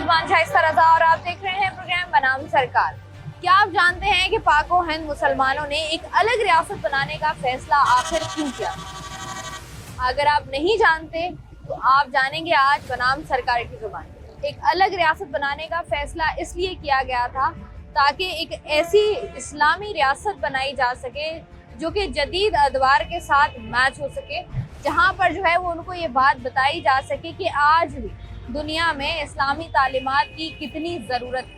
मेजबान शाइस्ता रजा और आप देख रहे हैं प्रोग्राम बनाम सरकार। क्या आप जानते हैं कि पाक व हिंद मुसलमानों ने एक अलग रियासत बनाने का फैसला आखिर क्यों किया? अगर आप नहीं जानते तो आप जानेंगे आज बनाम सरकार की जुबान। एक अलग रियासत बनाने का फैसला इसलिए किया गया था ताकि एक ऐसी इस्लामी रियासत बनाई जा सके जो कि जदीद अदवार के साथ मैच हो सके, जहाँ पर जो है वो उनको ये बात बताई जा सके कि आज भी दुनिया में इस्लामी तालीमात की कितनी ज़रूरत है।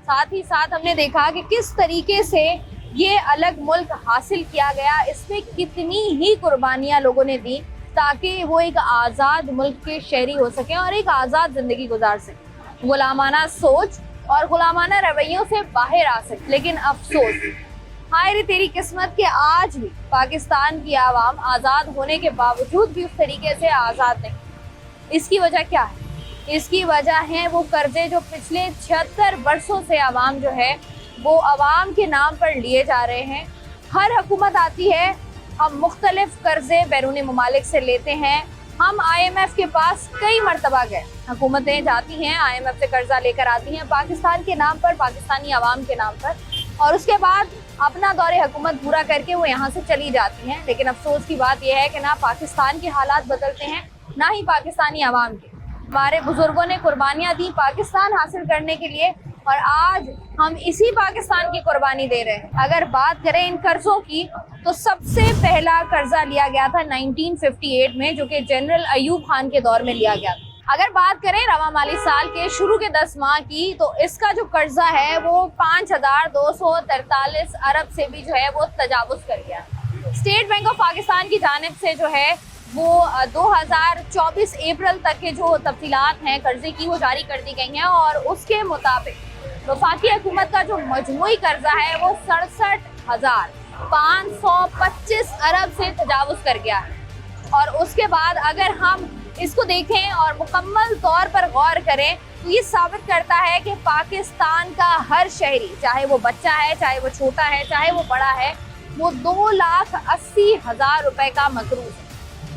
साथ ही साथ हमने देखा कि किस तरीके से ये अलग मुल्क हासिल किया गया, इसमें कितनी ही कुर्बानियाँ लोगों ने दी ताकि वो एक आज़ाद मुल्क के शहरी हो सके और एक आज़ाद ज़िंदगी गुजार सके, गुलामाना सोच और गुलामाना रवैयों से बाहर आ सके। लेकिन अफसोस, हाय रे तेरी किस्मत के आज भी पाकिस्तान की आवाम आज़ाद होने के बावजूद भी उस तरीके से आज़ाद नहीं। इसकी वजह क्या है? इसकी वजह है वो कर्जे जो पिछले 76 वर्षों से आवाम जो है वो आवाम के नाम पर लिए जा रहे हैं। हर हुकूमत आती है, हम मुख्तलिफ कर्जे बैरूनी ममालिक से लेते हैं। हम IMF के पास कई मरतबा गए, हुकूमतें जाती हैं IMF से कर्जा लेकर आती हैं पाकिस्तान के नाम पर, पाकिस्तानी आवाम के नाम पर, और उसके बाद अपना दौरे हुकूमत पूरा करके वो यहाँ से चली जाती हैं। लेकिन अफसोस की बात यह है कि ना पाकिस्तान के हालात बदलते हैं ना ही पाकिस्तानी आवाम के। हमारे बुजुर्गों ने कुर्बानियाँ दी पाकिस्तान हासिल करने के लिए और आज हम इसी पाकिस्तान की कुर्बानी दे रहे हैं। अगर बात करें इन कर्जों की तो सबसे पहला कर्जा लिया गया था 1958 में, जो कि जनरल अयूब खान के दौर में लिया गया था। अगर बात करें रवा माली साल के शुरू के 10 माह की तो इसका जो कर्जा है वो 5243 अरब से भी जो है वो तजावुज कर गया। स्टेट बैंक ऑफ पाकिस्तान की जानिब से जो है वो 2024 अप्रैल तक के जो तफसीलात हैं कर्जे की वो जारी कर दी गई हैं और उसके मुताबिक वफाकी हुकूमत का जो मजमूई कर्जा है वो 67,525 अरब से तजावुज कर गया है। और उसके बाद अगर हम इसको देखें और मुकम्मल तौर पर गौर करें तो ये साबित करता है कि पाकिस्तान का हर शहरी, चाहे वो बच्चा है, चाहे वो छोटा है, चाहे वो बड़ा है, वो 2,80,000 रुपए का मकरूज है।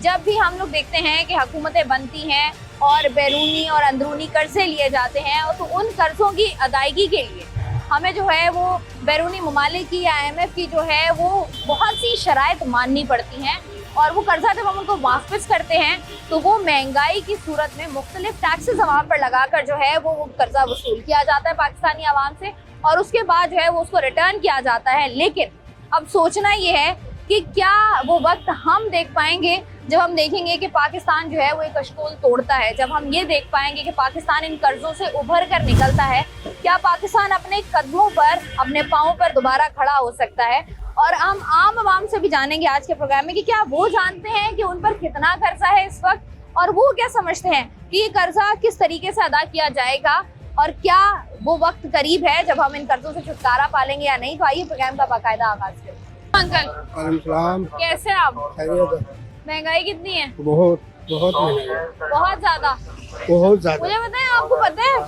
जब भी हम लोग देखते हैं कि हुकूमतें बनती हैं और बैरूनी और अंदरूनी कर्जे लिए जाते हैं तो उन कर्जों की अदायगी के लिए हमें जो है वो बैरूनी ममालिक की या IMF की जो है वो बहुत सी शराइत माननी पड़ती हैं। और वो कर्जा जब हम उनको वापस करते हैं तो वो महंगाई की सूरत में मुख्तलिफ टैक्सेस आवाम पर लगाकर जो है वो कर्जा वसूल किया जाता है पाकिस्तानी आवाम से और उसके बाद जो है वो उसको रिटर्न किया जाता है। लेकिन अब सोचना ये है कि क्या वो वक्त हम देख पाएंगे जब हम देखेंगे कि पाकिस्तान जो है वो एक अशकोल तोड़ता है, जब हम ये देख पाएंगे कि पाकिस्तान इन कर्जों से उभर कर निकलता है? क्या पाकिस्तान अपने कदमों पर, अपने पाँव पर दोबारा खड़ा हो सकता है? और हम आम आवाम से भी जानेंगे आज के प्रोग्राम में कि क्या वो जानते हैं कि उन पर कितना कर्जा है इस वक्त और वो क्या समझते हैं कि ये कर्जा किस तरीके से अदा किया जाएगा और क्या वो वक्त करीब है जब हम इन कर्जों से छुटकारा पालेंगे या नहीं। तो आइए प्रोग्राम का बाकायदा आगाज करें। अंकल कैसे आप? महंगाई कितनी है? बहुत बहुत ज्यादा। मुझे बताएं, आपको पता है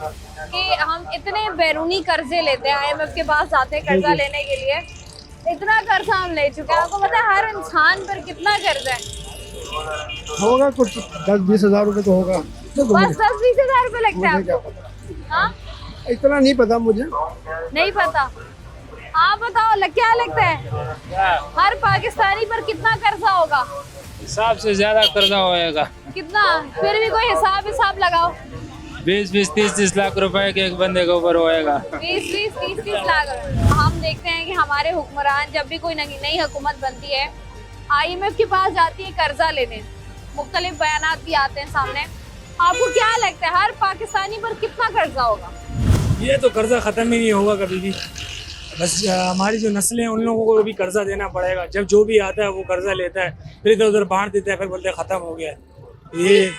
कि हम इतने बैरूनी कर्जे लेते हैं, IMF के पास जाते हैं कर्जा लेने के लिए, इतना कर्जा हम ले चुके हैं। आपको पता है हर इंसान पर कितना कर्जा है? होगा कुछ 10-20 हज़ार रुपए तो होगा। बस 10-20 हज़ार रुपए लगते हैं आपको? हाँ, इतना नहीं पता मुझे। नहीं पता? आप बताओ क्या लगता है हर पाकिस्तानी पर कितना कर्जा होगा? हिसाब से ज्यादा कर्जा होएगा। कितना? फिर भी कोई हिसाब लगाओ। 20-30 लाख रुपए के एक बंदे के ऊपर होएगा। 20-30 लाख। हम देखते हैं कि हमारे हुक्मरान जब भी कोई नई हुकूमत बनती है IMF के पास जाती है कर्जा लेने, मुख्तलिफ बयानात भी आते हैं सामने। आपको क्या लगता है हर पाकिस्तानी पर कितना कर्जा होगा? ये तो कर्जा खत्म ही नहीं होगा कभी भी। बस हमारी जो नस्लें हैं उन लोगों को भी कर्जा देना पड़ेगा। जब जो भी आता है वो कर्जा लेता है, फिर इधर उधर बांट देता है, फिर बोलते हैं खत्म हो गया। ये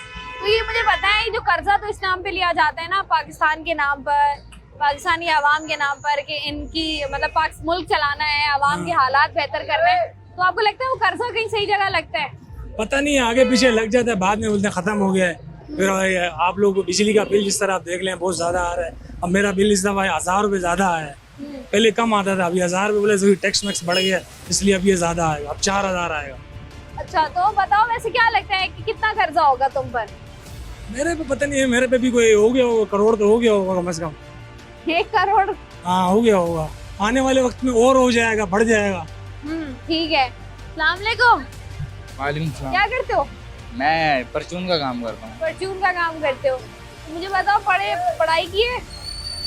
मुझे पता है, जो कर्जा तो इस नाम पे लिया जाता है ना, पाकिस्तान के नाम पर, पाकिस्तानी आवाम के नाम पर, कि इनकी मतलब मुल्क चलाना है, आवाम के हालात बेहतर करना है। तो आपको लगता है वो कर्जा कहीं सही जगह लगता है? पता नहीं, आगे पीछे लग जाता है, बाद में बोलते हैं खत्म हो गया है। फिर आप लोग को बिजली का बिल जिस तरह आप देख लें बहुत ज्यादा आ रहा है। अब मेरा बिल इस दफा 1000 रुपये ज्यादा आया है। पहले कम आता था, अभी 1000 रुपये बोले तो टैक्स मैक्स बढ़ गया, इसलिए अब ये ज्यादा आएगा, अब 4000 आएगा। अच्छा, तो बताओ वैसे क्या लगता है कि कितना कर्जा होगा तुम पर? मेरे पे पता नहीं है, मेरे पे भी कोई हो गया होगा, करोड़ तो हो गया होगा कम से कम। 1 करोड़? हाँ हो गया होगा, आने वाले वक्त में और हो जाएगा, बढ़ जाएगा। ठीक है। अस्सलाम वालेकुम। वालेकुम सलाम। क्या करते हो? मैं परचून का काम करता हूँ। परचून का काम करते हो? मुझे बताओ, पढ़ाई की है?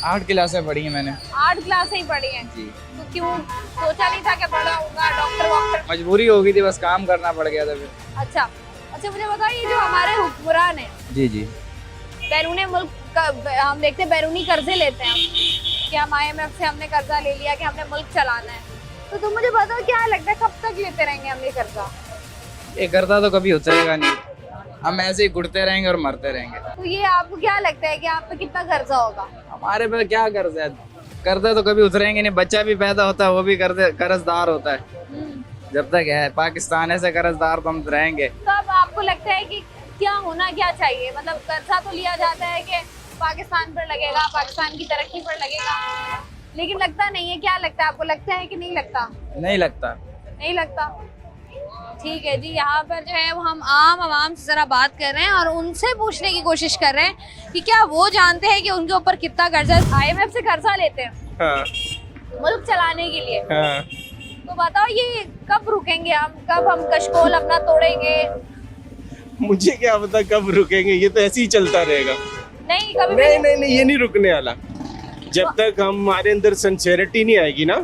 8 क्लासें पढ़ी हैं मैंने। 8 क्लास ही पढ़ी हैं? जी। तो क्यों सोचा नहीं था कि बड़ा होगा डॉक्टर वॉक्टर? मजबूरी हो गई थी, बस काम करना पड़ गया था फिर। अच्छा मुझे बताओ, ये जो हमारे हुक्मरान है जी जी। बैरूनी मुल्क का, हम देखते हैं बैरूनी कर्जे लेते हैं हम, कि हम IMF से हमने कर्जा ले लिया कि हमने मुल्क चलाना है। तो तुम मुझे बताओ, क्या लगता है कब तक लेते रहेंगे हम ये कर्जा? ये कर्जा तो कभी उतरेगा नहीं, हम ऐसे ही घुटते रहेंगे और मरते रहेंगे। तो ये आपको क्या लगता है कि आप पे कितना कर्जा होगा? हमारे पे क्या कर्ज है, कर्जा तो कभी उतरेंगे नहीं। बच्चा भी पैदा होता है वो भी कर्जदार होता है। जब तक है पाकिस्तान ऐसे कर्जदार तो हम रहेंगे। तो अब आपको लगता है कि क्या होना क्या चाहिए? मतलब कर्जा तो लिया जाता है कि पाकिस्तान पर लगेगा, पाकिस्तान की तरक्की पर लगेगा, लेकिन लगता नहीं है। क्या लगता है आपको, लगता है कि नहीं लगता? नहीं लगता। नहीं लगता। ठीक है जी। यहाँ पर जो है वो हम आम आवाम से जरा बात कर रहे हैं और उनसे पूछने की कोशिश कर रहे हैं कि क्या वो जानते हैं कि उनके ऊपर कितना कर्जा। IMF से कर्जा लेते हैं हाँ, मुल्क चलाने के लिए। हाँ। तो बताओ, ये कब रुकेंगे हम? कब हम कशकोल अपना तोड़ेंगे? मुझे क्या पता कब रुकेंगे, ये तो ऐसे ही चलता रहेगा। नहीं कभी भी नहीं नहीं नहीं, ये नहीं रुकने वाला। जब तक हमारे अंदर सिंसेरिटी नहीं आएगी ना,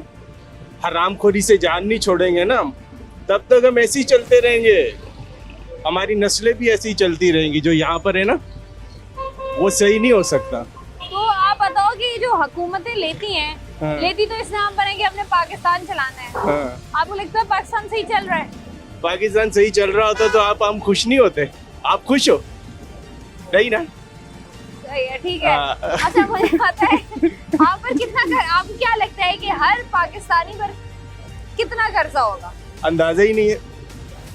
हरामखोरी से जान नहीं छोड़ेंगे ना हम, तब तक हम ऐसे ही चलते रहेंगे। हमारी नस्लें भी ऐसी ही चलती रहेंगी। जो यहाँ पर है ना, वो सही नहीं हो सकता। तो आप बताओ कि जो हुकूमतें लेती हैं, हाँ। लेती तो इस नाम पर है कि हमने पाकिस्तान चलाना है। हाँ। आपको लगता है पाकिस्तान सही चल रहा है? पाकिस्तान सही चल रहा होता तो हम खुश नहीं होते। आप खुश हो नहीं ना? सही है, ठीक है। हाँ। अच्छा मुझे पता है आप पर कितना आपको क्या लगता है कि हर पाकिस्तानी पर कितना कर्जा होगा? अंदाजा ही नहीं है।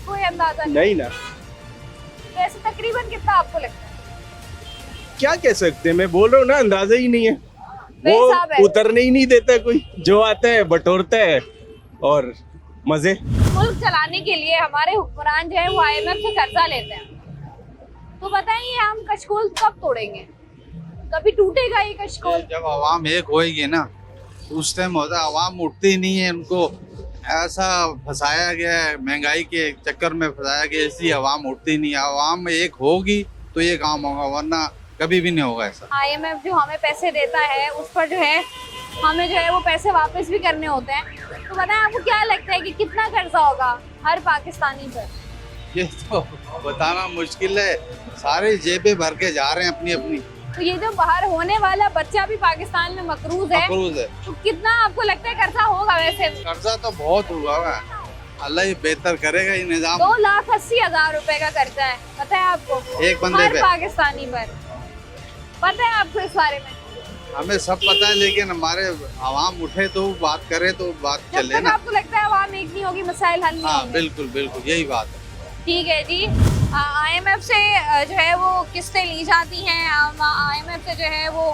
कोई अंदाजा नहीं ना। तो ऐसे तकरीबन कितना आपको लगता है? क्या कह सकते हैं, मैं बोल रहा हूँ ना, अंदाजा ही नहीं है। बेहिसाब है। वो उतरने ही नहीं देता कोई, जो आता है बटोरता है और मजे। मुल्क चलाने के लिए हमारे हुक्मरान जो है वो IMF से कर्जा लेते हैं। तो बताइए, हम कशकोल कब तोड़ेंगे? कभी टूटेगा ये कशकोल? जब आवाम एक होएगी ना, तो उस टाइम होता है। आवाम उठती नहीं है, उनको ऐसा फंसाया गया है, महंगाई के चक्कर में फंसाया गया, इसलिए आवाम उठती नहीं है। आवाम एक होगी तो ये काम होगा, वरना कभी भी नहीं होगा ऐसा। IMF जो हमें पैसे देता है उस पर जो है हमें जो है वो पैसे वापस भी करने होते हैं। तो बताएं, आपको क्या लगता है कि कितना कर्जा होगा हर पाकिस्तानी पर? ये तो बताना मुश्किल है, सारे जेबें भर के जा रहे हैं अपनी अपनी। तो ये जो बाहर होने वाला बच्चा भी पाकिस्तान में मकरूज है, मकरूज है। तो कितना आपको लगता है कर्जा होगा? वैसे कर्जा तो बहुत हुआ है, अल्लाह ही बेहतर करेगा ये निजाम। 2,80,000 रुपए का कर्जा है, पता है आपको? एक बंदे हर पे। पाकिस्तानी पर। पता है आपको इस बारे में? हमें सब पता है, लेकिन हमारे आवाम उठे तो बात करे तो बात जब चले तक ना। आपको लगता है आवाम एक नहीं होगी, मसाइल हल नहीं हाँ होंगे। बिल्कुल बिल्कुल, यही बात है। ठीक है जी। IMF से जो है वो किस्तें ली जाती हैं, IMF से जो है वो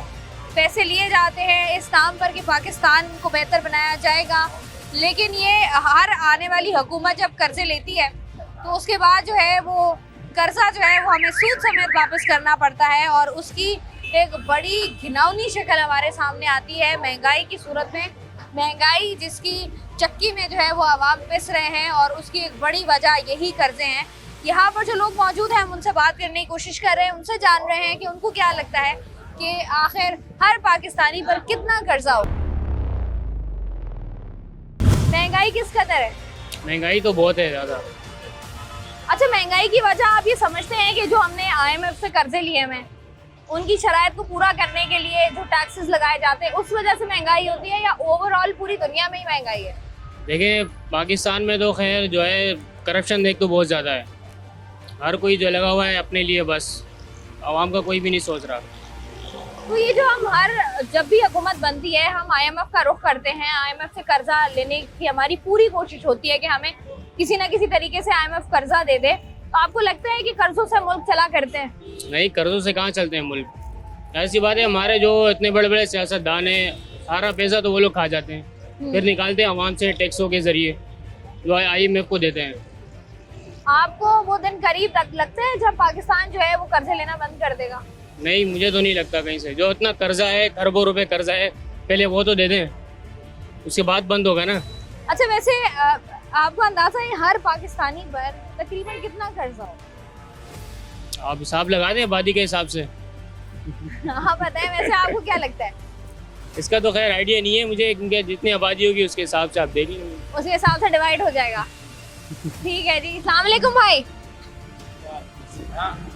पैसे लिए जाते हैं इस नाम पर कि पाकिस्तान को बेहतर बनाया जाएगा। लेकिन ये हर आने वाली हुकूमत जब कर्जे लेती है तो उसके बाद जो है वो कर्जा जो है वो हमें सूद समेत वापस करना पड़ता है, और उसकी एक बड़ी घिनौनी शक्ल हमारे सामने आती है महंगाई की सूरत में। महंगाई जिसकी चक्की में जो है वो आवाम पिस रहे हैं, और उसकी एक बड़ी वजह यही कर्जे हैं। यहाँ पर जो लोग मौजूद हैं हम उनसे बात करने की कोशिश कर रहे हैं, उनसे जान रहे हैं कि उनको क्या लगता है कि आखिर हर पाकिस्तानी पर कितना कर्जा हो। महंगाई किस कदर है? महंगाई तो बहुत है ज़्यादा। अच्छा, महंगाई की वजह आप ये समझते हैं कि जो हमने IMF से कर्जे लिए हैं उनकी शराइत को पूरा करने के लिए जो टैक्सेस लगाए जाते हैं उस वजह से महंगाई होती है, या ओवरऑल पूरी दुनिया में ही महंगाई है? देखिए पाकिस्तान में तो खैर जो है करप्शन देख तो बहुत ज़्यादा है, हर कोई जो लगा हुआ है अपने लिए, बस आवाम का कोई भी नहीं सोच रहा। तो ये जो हम जब भी हुकूमत बनती है हम IMF का रुख करते हैं, IMF से कर्जा लेने की हमारी पूरी कोशिश होती है कि हमें किसी ना किसी तरीके से IMF कर्जा दे दे। तो आपको लगता है कि कर्जों से मुल्क चला करते हैं? नहीं, कर्जों से कहाँ चलते हैं मुल्क, ऐसी बात है। हमारे जो इतने बड़े बड़े सियासतदान हैं, सारा पैसा तो वो लोग खा जाते हैं, फिर निकालते हैं आवाम से टैक्सों के जरिए जो IMF को देते हैं। आपको वो दिन करीब तक लगता है जब पाकिस्तान जो है वो कर्जे लेना बंद कर देगा? नहीं, मुझे तो नहीं लगता कहीं से। जो इतना कर्जा है, अरबों रुपए कर्जा है, पहले वो तो दे दें, उसके बाद बंद होगा ना। अच्छा, वैसे आपको अंदाजा है हर पाकिस्तानी पर तकरीबन कितना कर्जा हो? आप हिसाब लगा दें आबादी के हिसाब से। हाँ बताएं, वैसे आपको क्या लगता है? इसका तो खैर आइडिया नहीं है मुझे, क्योंकि जितनी आबादी होगी उसके हिसाब से आप देख लीजिए। उसके हिसाब से डिवाइड हो जाएगा। ठीक है जी। अस्सलाम वालेकुम भाई,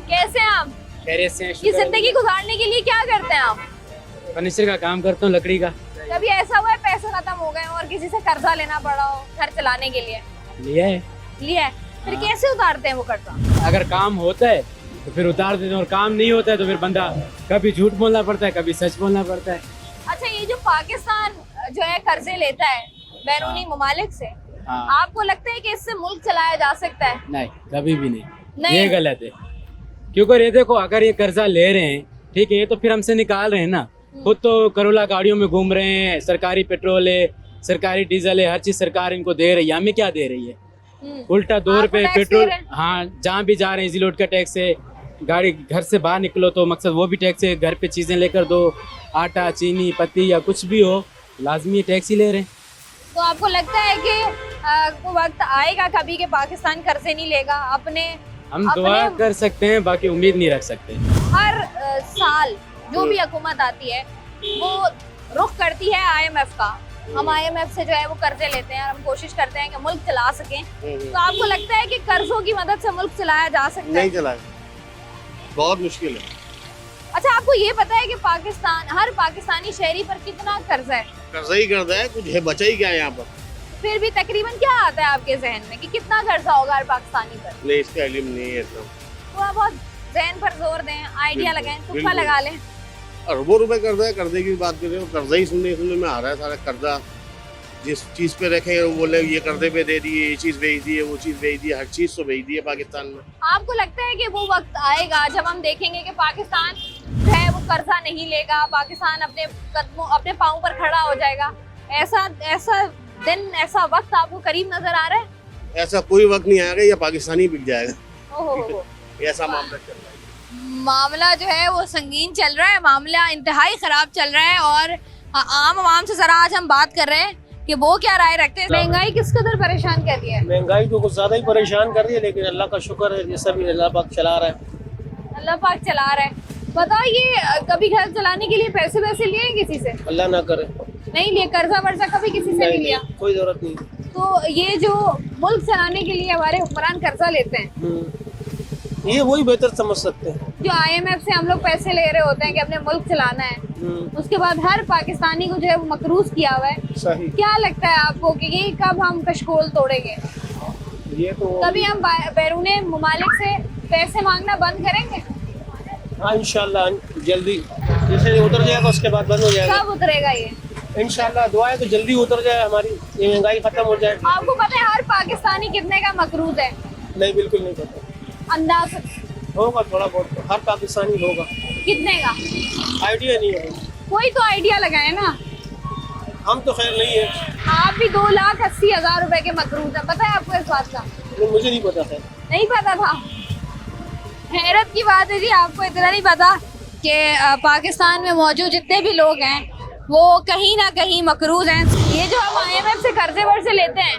कैसे हैं आप? खैरियत से ये जिंदगी गुजारने के लिए क्या करते हैं आप? फर्नीचर का काम करता हूँ, लकड़ी का। कभी ऐसा हुआ है पैसे खत्म हो गए और किसी से कर्जा लेना पड़ा हो घर चलाने के लिए? लिया है। लिया है, फिर कैसे उतारते हैं वो कर्जा? अगर काम होता है तो फिर उतार देते हैं, और काम नहीं होता है तो फिर बंदा कभी झूठ बोलना पड़ता है, कभी सच बोलना पड़ता है। अच्छा, ये जो पाकिस्तान जो है कर्जे लेता है बैरूनी ममालिक से, हाँ। आपको लगता है कि इससे मुल्क चलाया जा सकता है? नहीं, कभी भी नहीं, नहीं। ये गलत है। क्योंकि ये देखो, अगर ये कर्जा ले रहे हैं, ठीक है, ये तो फिर हमसे निकाल रहे हैं ना। खुद तो करोला गाड़ियों में घूम रहे हैं, सरकारी पेट्रोल है, सरकारी डीजल है, हर चीज सरकार इनको दे रही है। हमें क्या दे रही है? उल्टा 2 रुपए टैक्स दे पेट्रोल। रहे हैं? हाँ, जहाँ भी जा रहे हैं इजी लोड का टैक्स है। गाड़ी घर से बाहर निकलो तो मकसद वो भी टैक्स है। घर पे चीजें लेकर दो, आटा, चीनी, पत्ती या कुछ भी हो, लाजमी टैक्स ही ले रहे हैं। तो आपको लगता है कि वो वक्त आएगा कभी कि पाकिस्तान कर्जे नहीं लेगा अपने? हम दुआ कर सकते हैं, बाकी उम्मीद नहीं रख सकते। हर साल जो भी हुकूमत आती है वो रुख करती है IMF का। हम IMF से जो है वो कर्जे लेते हैं और हम कोशिश करते हैं कि मुल्क चला सकें। तो आपको लगता है कि कर्जों की मदद से मुल्क चलाया जा सकता है? नहीं चलाया, बहुत मुश्किल है। अच्छा, आपको ये पता है कि पाकिस्तान, हर पाकिस्तानी शहरी पर कितना कर्जा है? कर्जा ही कर्जा है, कुछ है बचा ही क्या है यहाँ पर? फिर भी तकरीबन क्या आता है आपके जहन में कि कितना कर्जा होगा हर पाकिस्तानी पर? नहीं, इसका इल्म नहीं है इतना। थोड़ा बहुत जहन पर जोर दें, आइडिया लगाएं, तुक्का लगा लें। अरबों रुपए कर्जा है, कर्जे की बात कर रहे हो, कर्जा ही सुनने में आ रहा है सारा कर्जा। जिस चीज़ पे रखे वो बोले ये कर्जे पे दे दिए, ये चीज़ बेच दी है, वो चीज़ बेच दी है, हर चीज़ तो बेच दी है पाकिस्तान में। आपको लगता है कि वो वक्त आएगा जब हम देखेंगे कि पाकिस्तान जो है वो कर्जा नहीं लेगा, पाकिस्तान अपने कदमों, अपने पाँव पर खड़ा हो जाएगा? ऐसा दिन, ऐसा वक्त आपको करीब नजर आ रहा है? ऐसा कोई वक्त नहीं आएगा, ये पाकिस्तानी बिक जाएगा। ओहो, ऐसा मामला चल रहा है। मामला जो है वो संगीन चल रहा है, मामला इंतहाई खराब चल रहा है। और आम आवाम से जरा आज हम बात कर रहे हैं कि वो क्या राय रखते हैं। महंगाई किस कदर परेशान कर रही है? महंगाई तो कुछ ज्यादा ही परेशान कर रही है, लेकिन अल्लाह का शुक्र है, ये सब अल्लाह पाक चला रहा है। अल्लाह पाक चला रहा है। बताओ, ये कभी घर चलाने के लिए पैसे लिए किसी से? अल्लाह ना करे। नहीं लिए, कर्जा वर्जा कभी किसी से नहीं लिया? कोई जरूरत नहीं। तो ये जो मुल्क चलाने के लिए हमारे हुक्मरान कर्जा लेते हैं, ये वही बेहतर समझ सकते हैं। जो IMF से हम लोग पैसे ले रहे होते हैं कि अपने मुल्क चलाना है, उसके बाद हर पाकिस्तानी को जो है वो मकरूज किया हुआ है। सही। क्या लगता है आपको कि ये कब हम कशकोल तोड़ेंगे? ये तो कभी हम बैरूने ममालिक से पैसे मांगना बंद करेंगे? हाँ, इंशाल्लाह जल्दी, जैसे उतर जाएगा उसके बाद बंद हो जाएगा। कब उतरेगा ये? इंशाल्लाह दुआ है तो जल्दी उतर जाए, हमारी ये महंगाई खत्म हो जाए। आपको पता है हर पाकिस्तानी कितने का मकरूज है? नहीं, बिल्कुल नहीं पता। अंदाज होगा थोड़ा बहुत, हर पाकिस्तानी होगा। कितने का? आइडिया नहीं है, कोई तो आइडिया लगाए ना। हम तो खैर नहीं है। आप भी 2,80,000 रुपए के मकरूज है, पता है आपको इस बात का? मुझे नहीं पता है। नहीं पता था? हैरत की बात है जी, आपको इतना नहीं पता कि पाकिस्तान में मौजूद जितने भी लोग हैं वो कहीं ना कहीं मकरूज हैं। ये जो हम IMF से कर्जे वर्जे लेते हैं,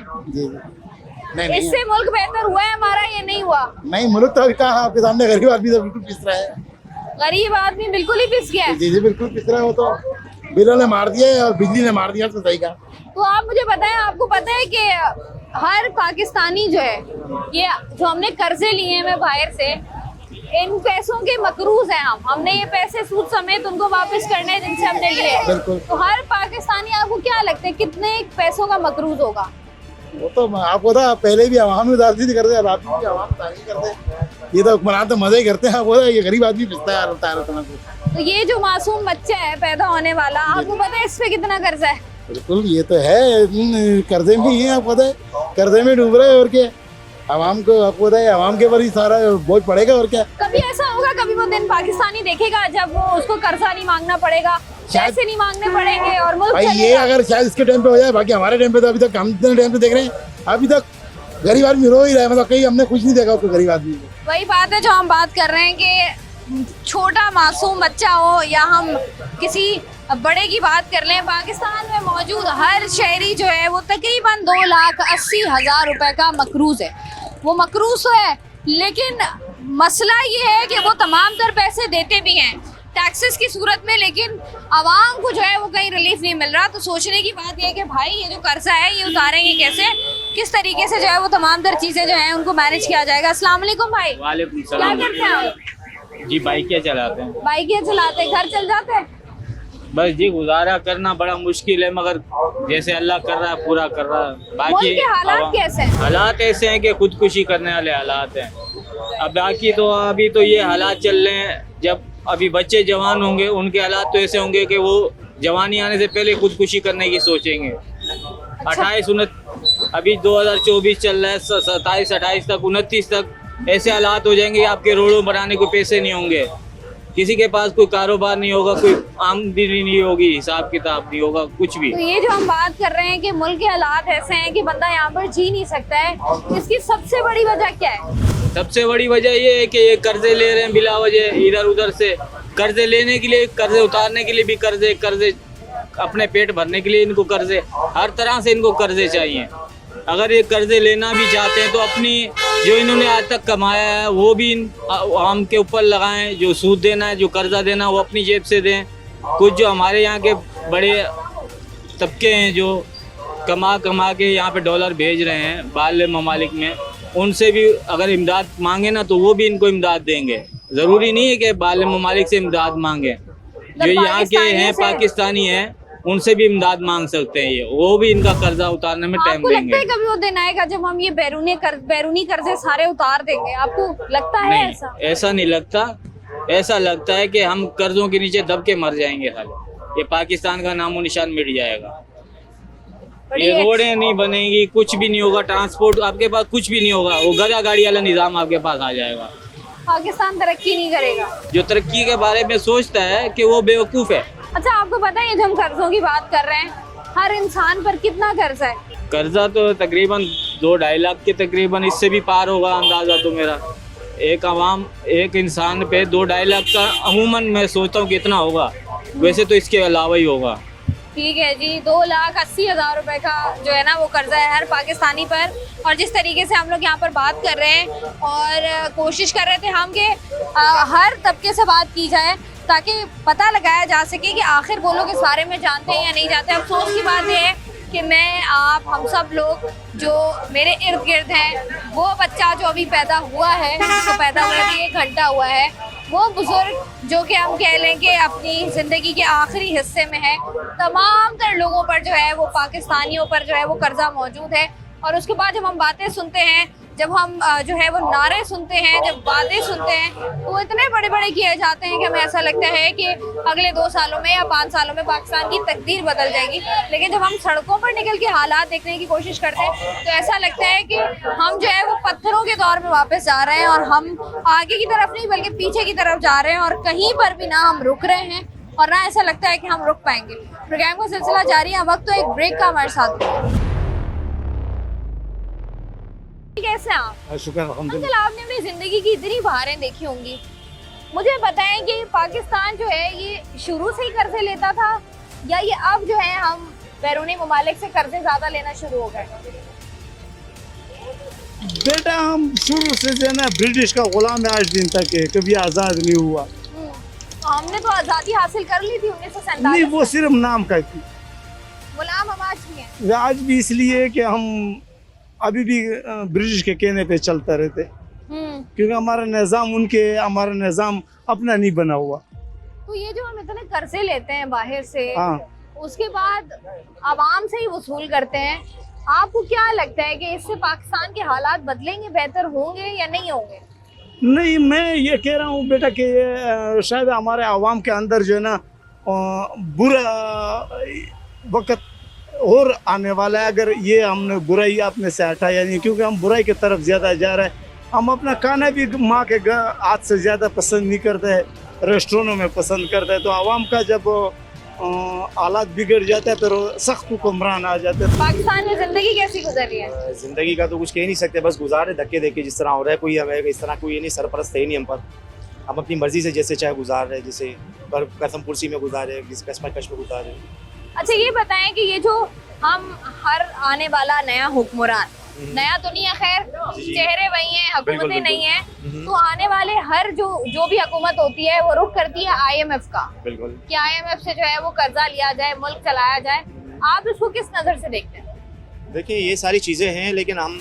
नहीं, इससे मुल्क बेहतर हुआ है हमारा? ये नहीं हुआ। नहीं, मुल्क तो कहा आपके सामने गरीब आदमी तो बिल्कुल पिस रहा है। गरीब आदमी बिल्कुल ही पिस गया है। जी बिल्कुल पिस रहा है। वो तो बिलों ने मार दिया है और बिजली ने मार दिया, तो सही कहा। तो आप मुझे बताएं, आपको पता है कि हर पाकिस्तानी जो है, ये जो हमने कर्जे लिए हैं बाहर से, इन पैसों के मकरूज हैं। हमने ये पैसे सूद समेत उनको वापस करने हैं जिनसे हमने लिए हैं। तो हर पाकिस्तानी, आपको क्या लगता है कितने पैसों का मकरूज होगा? वो तो आपको था, पहले भी आवाम में दादी करते हैं, अभी भी आवाम तारीफ करते हैं। ये तो हुक्मरान तो मजे ही करते हैं। वो ये गरीब आदमी पिसता है। तो ये जो मासूम बच्चा है पैदा होने वाला, आपको पता है इस पे कितना कर्जा है? बिल्कुल, ये तो है, कर्जे में ही है, आपको पता है, कर्जे में डूब रहे हैं। और क्या आवाम को, आपको पता है, आवाम के ऊपर ही सारा बोझ पड़ेगा। और क्या कभी ऐसा होगा, कभी वो दिन पाकिस्तानी देखेगा जब वो उसको कर्जा नहीं मांगना पड़ेगा, पैसे नहीं मांगने पड़ेंगे और मुल्क भाई ये चलेगा? अगर शायद इसके टाइम पे हो जाए, बाकी हमारे टाइम पे तो अभी तक हम इतने टाइम पे देख रहे हैं, अभी तक गरीब आदमी रो ही रहा है, मतलब कहीं हमने कुछ नहीं देखा उसको गरीब आदमी को। वही बात है जो हम बात कर रहे हैं कि छोटा मासूम बच्चा हो या हम किसी बड़े की बात कर लें, पाकिस्तान में मौजूद हर शहरी जो है वो तकरीबन 2,80,000 रुपए का मकरूज है। वो मकरूज तो है, लेकिन मसला ये है कि वो तमाम तर पैसे देते भी हैं टैक्सेस की सूरत में, लेकिन आवाम को जो है वो कहीं रिलीफ नहीं मिल रहा। तो सोचने की बात ये है कि भाई ये जो कर्जा है ये उतारेंगे कैसे, किस तरीके से जो है वो तमाम तर चीज़ें जो हैं उनको मैनेज किया जाएगा। अस्सलाम वालेकुम भाई। वालेकुम क्या सलाम करते हैं आप? जी। बाइकें चलाते हैं। बाइकें चलाते हैं, घर चल जाते हैं? बस जी, गुजारा करना बड़ा मुश्किल है, मगर जैसे अल्लाह कर रहा है पूरा कर रहा है। मुल्क बाकी के हालात कैसे हैं? हालात ऐसे हैं कि खुदकुशी करने वाले हालात हैं। अब बाकी तो अभी तो ये हालात चल रहे हैं, जब अभी बच्चे जवान होंगे उनके हालात तो ऐसे होंगे कि वो जवानी आने से पहले खुदकुशी करने की सोचेंगे। 28-29 अभी 2024 चल रहा है, 27-28 तक 29 तक ऐसे हालात हो जाएंगे, आपके रोडों बनाने को पैसे नहीं होंगे, किसी के पास कोई कारोबार नहीं होगा, कोई आमदनी नहीं होगी, हिसाब किताब नहीं होगा, कुछ भी। तो ये जो हम बात कर रहे हैं कि मुल्क के हालात ऐसे हैं कि बंदा यहाँ पर जी नहीं सकता है, इसकी सबसे बड़ी वजह क्या है? सबसे बड़ी वजह ये है कि ये कर्जे ले रहे हैं बिला वजह, इधर उधर से कर्जे लेने के लिए, कर्जे उतारने के लिए भी कर्जे, अपने पेट भरने के लिए इनको कर्जे, हर तरह से इनको कर्जे चाहिए। अगर ये कर्जे लेना भी चाहते हैं तो अपनी जो इन्होंने आज तक कमाया है वो भी आम के ऊपर लगाएं, जो सूद देना है, जो कर्जा देना है वो अपनी जेब से दें। कुछ जो हमारे यहाँ के बड़े तबके हैं जो कमा के यहाँ पे डॉलर भेज रहे हैं बाहरले ममालिक में, उनसे भी अगर इमदाद मांगे ना तो वो भी इनको इमदाद देंगे। ज़रूरी नहीं है कि बाहरले ममालिक से इमदाद मांगे, जो यहाँ के हैं पाकिस्तानी हैं उनसे भी इमदाद मांग सकते हैं, ये वो भी इनका कर्जा उतारने में टाइम आपको देंगे। लगता है कभी वो दिन आएगा जब हम ये बैरूनी कर्जे सारे उतार देंगे? आपको लगता है नहीं, ऐसा? ऐसा नहीं लगता। ऐसा लगता है कि हम कर्जों के नीचे दब के मर जाएंगे, खाली ये पाकिस्तान का नामो निशान मिट जाएगा। ये रोडें नहीं बनेगी, कुछ भी नहीं होगा, ट्रांसपोर्ट आपके पास कुछ भी नहीं होगा, वो गधा गाड़ी वाला निज़ाम आपके पास आ जाएगा। पाकिस्तान तरक्की नहीं करेगा। जो तरक्की के बारे में सोचता है कि वो बेवकूफ़ है। अच्छा, आपको पता है ये जो हम कर्जों की बात कर रहे हैं, हर इंसान पर कितना कर्जा है? कर्जा तो तकरीबन 2-2.5 लाख के तकरीबन, इससे भी पार होगा अंदाज़ा तो मेरा। एक इंसान पे 2-2.5 लाख का अमूमन मैं सोचता हूँ कितना होगा, वैसे तो इसके अलावा ही होगा। ठीक है जी, 2,80,000 रुपए का जो है ना वो कर्जा है हर पाकिस्तानी पर। और जिस तरीके से हम लोग यहाँ पर बात कर रहे हैं और कोशिश कर रहे थे हम कि हर तबके से बात की जाए ताकि पता लगाया जा सके कि आखिर वो लोग इस बारे में जानते हैं या नहीं जानते। अफसोस की बात यह है कि मैं, आप, हम सब लोग जो मेरे इर्द गिर्द हैं, वो बच्चा जो अभी पैदा हुआ है, उसको पैदा हुए भी 1 घंटा हुआ है, वो बुजुर्ग जो कि हम कह लें कि अपनी ज़िंदगी के आखिरी हिस्से में है, तमाम तर लोगों पर जो है वो पाकिस्तानियों पर जो है वो कर्जा मौजूद है। और उसके बाद जब हम बातें सुनते हैं, जब हम जो है वो नारे सुनते हैं, जब बातें सुनते हैं, तो वो इतने बड़े बड़े किए जाते हैं कि हमें ऐसा लगता है कि अगले 2 सालों में या 5 सालों में पाकिस्तान की तकदीर बदल जाएगी। लेकिन जब हम सड़कों पर निकल के हालात देखने की कोशिश करते हैं तो ऐसा लगता है कि हम जो है वो पत्थरों के दौर में वापस जा रहे हैं और हम आगे की तरफ नहीं बल्कि पीछे की तरफ जा रहे हैं, और कहीं पर भी ना हम रुक रहे हैं और ना ऐसा लगता है कि हम रुक पाएंगे। प्रोग्राम का सिलसिला जारी है, वक्त तो एक ब्रेक का हमारे साथ। कैसे हैं आप? शुक्र अंकल, आपने अपनी जिंदगी की इतनी बहारें देखी होंगी, मुझे बताएं कि पाकिस्तान जो है ये शुरू से ही कर्जे लेता था या ये अब जो है हम बैरूनी ममालिक से कर्जे ज्यादा लेना शुरू हो गए? बेटा, हम शुरू से जो है ना ब्रिटिश का गुलाम है आज दिन तक है, कभी आज़ाद नहीं हुआ। हमने तो आज़ादी हासिल कर ली थी 1947। नहीं, वो सिर्फ नाम का थी। गुलाम हम आज भी हैं। आज भी इसलिए कि हम अभी भी ब्रिटिश के कहने पे चलते रहते, क्योंकि हमारा निज़ाम हमारा निज़ाम अपना नहीं बना हुआ। तो ये जो हम इतने कर्जे लेते हैं बाहर से, हाँ, उसके बाद आवाम से ही वसूल करते हैं, आपको क्या लगता है कि इससे पाकिस्तान के हालात बदलेंगे, बेहतर होंगे या नहीं होंगे? नहीं, मैं ये कह रहा हूँ बेटा कि शायद हमारे आवाम के अंदर जो है ना बुरा वक्त और आने वाला है अगर ये हमने बुराई अपने से हटाया नहीं, क्योंकि हम बुराई की तरफ ज़्यादा जा रहे हैं। हम अपना खाना भी माँ के हाथ से ज़्यादा पसंद नहीं करते हैं, रेस्टोरेंटों में पसंद करते हैं। तो आवाम का जब हालात बिगड़ जाता है, फिर सख्त हुक्मरान आ जाते हैं। पाकिस्तान में जिंदगी कैसी गुजर रही है? जिंदगी का तो कुछ कह नहीं सकते, बस गुजारे धक्के देके जिस तरह हो रहा है। कोई हमें इस तरह कोई नहीं सरपरस्त है नहीं हम पर। हम अपनी मर्जी से जैसे चाहे गुजार रहे हैं, जैसे पर कसम कुर्सी में गुजारे, जिस कश्मकश में गुजारे। अच्छा ये बताएं कि ये जो हम हर आने वाला नया हुक्मरान, नया तो नहीं है खैर, चेहरे वही हैं, हुकूमतें नहीं हैं, तो आने वाले हर जो भी हुकूमत होती है वो रुख करती है IMF का, बिल्कुल कि IMF से जो है वो कर्जा लिया जाए, मुल्क चलाया जाए। आप इसको किस नज़र से देखते हैं? देखिए ये सारी चीज़ें हैं, लेकिन हम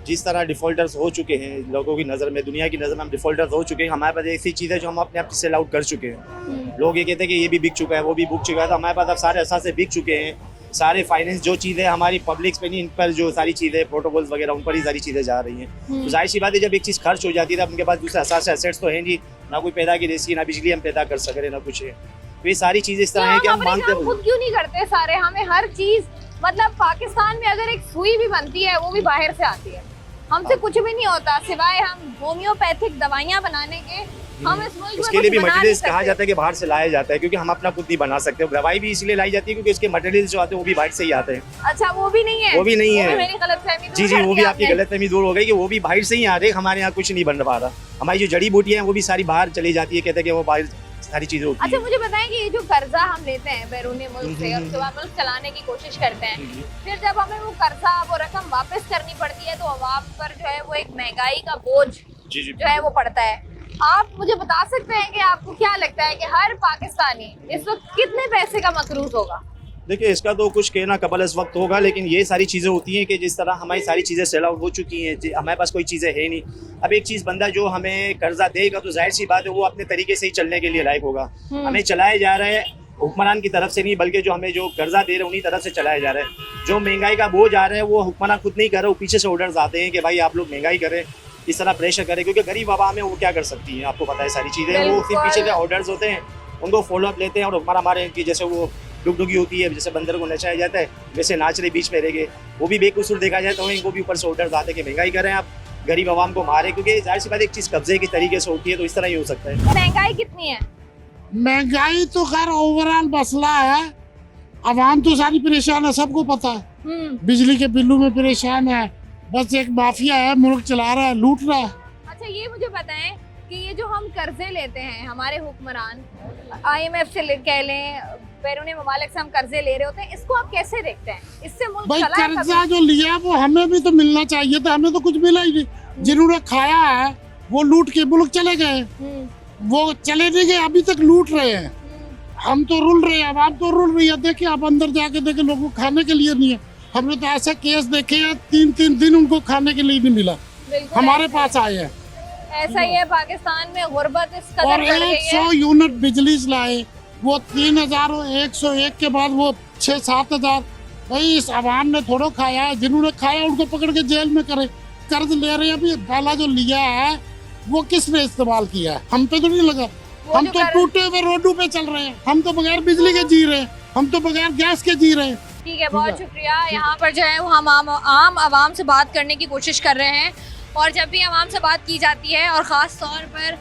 जिस तरह डिफ़ॉल्टर्स हो चुके हैं लोगों की नज़र में, दुनिया की नज़र में हम डिफ़ॉल्टर्स हो चुके हैं। हमारे पास ऐसी चीज़ें जो हम अपने आप सेल आउट कर चुके हैं। लोग ये कहते हैं कि ये भी बिक चुका है, वो भी बिक चुका है, तो हमारे पास अब सारे असासे बिक चुके हैं। सारे फाइनेंस जो चीज़ें हमारी पब्लिक्स पे नहीं, इन पर जो सारी चीज़ें प्रोटोकॉल्स वगैरह उन पर ही सारी चीज़ें जा रही हैं। तो जाहिर सी बात है जब एक चीज़ खर्च हो जाती है तो उनके पास दूसरे असास एसेट्स तो हैं नहीं, ना कोई पैदा की रेसी, ना बिजली हम पैदा कर सक रहे, ना कुछ है। तो ये सारी चीज़ें इस तरह है कि हम मांगते हैं। खुद क्यों नहीं करते सारे? हमें हर चीज़, मतलब पाकिस्तान में अगर एक सुई भी बनती है वो भी बाहर से आती है, हमसे कुछ भी नहीं होता सिवाय हम होम्योपैथिक दवाइयाँ बनाने के। हम इस मुल्क में उसके लिए भी कुछ बना मटेरियल्स नहीं कहा सकते। जाता है कि बाहर से लाया जाता है, क्योंकि हम अपना खुद नहीं बना सकते। दवाई भी इसलिए लाई जाती है क्योंकि उसके मटेरियल्स जो आते हैं वो भी बाहर से ही आते हैं। अच्छा वो भी नहीं है? वो भी नहीं है। मेरी गलतफहमी दूर जी कर वो दी भी आपकी आपने। गलतफहमी दूर हो गई कि वो भी बाहर से ही आ रहे हैं, हमारे यहाँ कुछ नहीं बन पा रहा। हमारी जो जड़ी बूटियाँ हैं वो भी सारी बाहर चली जाती है, कहते हैं कि वो बाहर सारी चीज़ें होती अच्छा हैं। मुझे बताएं कि ये जो कर्जा हम लेते हैं बैरूनी मुल्क से और उसके बाद मुल्क चलाने की कोशिश करते हैं, फिर जब हमें वो कर्जा वो रकम वापस करनी पड़ती है तो अवाम पर जो है वो एक महंगाई का बोझ जो है वो पड़ता है। आप मुझे बता सकते हैं कि आपको क्या लगता है कि हर पाकिस्तानी इस वक्त कितने पैसे का मकरूज होगा? देखिए इसका तो कुछ कहना कबल इस वक्त होगा, लेकिन ये सारी चीज़ें होती हैं कि जिस तरह हमारी सारी चीज़ें सेल आउट हो चुकी हैं, हमारे पास कोई चीज़ें है नहीं। अब एक चीज़ बंदा जो हमें कर्जा देगा तो जाहिर सी बात है वो अपने तरीके से ही चलने के लिए लायक होगा। हमें चलाया जा रहा है हुक्मरान की तरफ से नहीं, बल्कि जो हमें जो कर्जा दे रहे हैं उन्हीं तरफ से चलाया जा रहा है। जो महंगाई का बोझ आ रहा है वो हुक्मरान खुद नहीं कर रहे, वो पीछे से ऑर्डर्स आते हैं कि भाई आप लोग महंगाई करें, इस तरह प्रेशर करें, क्योंकि गरीब आवाम है वो क्या कर सकती हैं, आपको पता है सारी चीज़ें। वो फिर पीछे से ऑर्डर्स होते हैं, उनको फॉलो अप लेते हैं और हुक्मरान हमारे की जैसे वो डुगडुगी होती है, जैसे बंदर को नचाया जाता है वैसे नाच रहे बीच में रहेंगे, वो भी बेकसूर देखा जाए तो इनको भी ऊपर से ऑर्डर्स आते हैं कि महंगाई करें, आप गरीब आवाम को मारे, क्योंकि जाहिर सी बात एक चीज़ कब्जे की तरीके से होती है तो इस तरह ही हो सकता है। महंगाई कितनी है? महंगाई तो खैर ओवरऑल मसला है, आवाम तो सारी परेशान है, सबको पता है। बिजली के बिलों में परेशान है, बस एक माफिया है मुल्क चला रहा है, लूट रहा है। अच्छा ये मुझे बताएं कि ये जो हम कर्जे लेते हैं, हमारे हुक्मरान IMF से कह लें, बैरूनी ममालिक से हम कर्जे ले रहे होते हैं, इसको आप कैसे देखते हैं? इससे मुल्क भाई चला है कर्जा जो लिया वो हमें भी तो मिलना चाहिए था, हमें तो कुछ मिला ही नहीं। जिन्होंने खाया है वो लूट के मुल्क चले गए, वो चले नहीं गए, अभी तक लूट रहे हैं। हम तो रुल रहे हैं, आवाम तो रुल रही है। देखिए आप अंदर जाके देखे, लोगों को खाने के लिए नहीं है। हमने तो ऐसे केस देखे हैं 3-3 दिन उनको खाने के लिए नहीं मिला, हमारे पास आए हैं। ऐसा ही है पाकिस्तान में, गुर्बत इस कदर और बढ़ गई है। 100 यूनिट बिजली लाए, वो 3000 और 101 के बाद वो 6-7 हजार। भाई इस आवाम ने थोड़ा खाया है, जिन्होंने खाया उनको पकड़ के जेल में करे। कर्ज ले रहे हैं, अभी पहला जो लिया है वो किसने इस्तेमाल किया है? हम पे तो नहीं लगा, हम तो टूटे हुए रोडों पे चल रहे हैं, हम तो बगैर बिजली के जी रहे हैं, हम तो बगैर गैस के जी रहे हैं। ठीक है, बहुत शुक्रिया। यहाँ पर जो है वो हम आम आवाम से बात करने की कोशिश कर रहे हैं, और जब भी आवाम से बात की जाती है और ख़ास तौर पर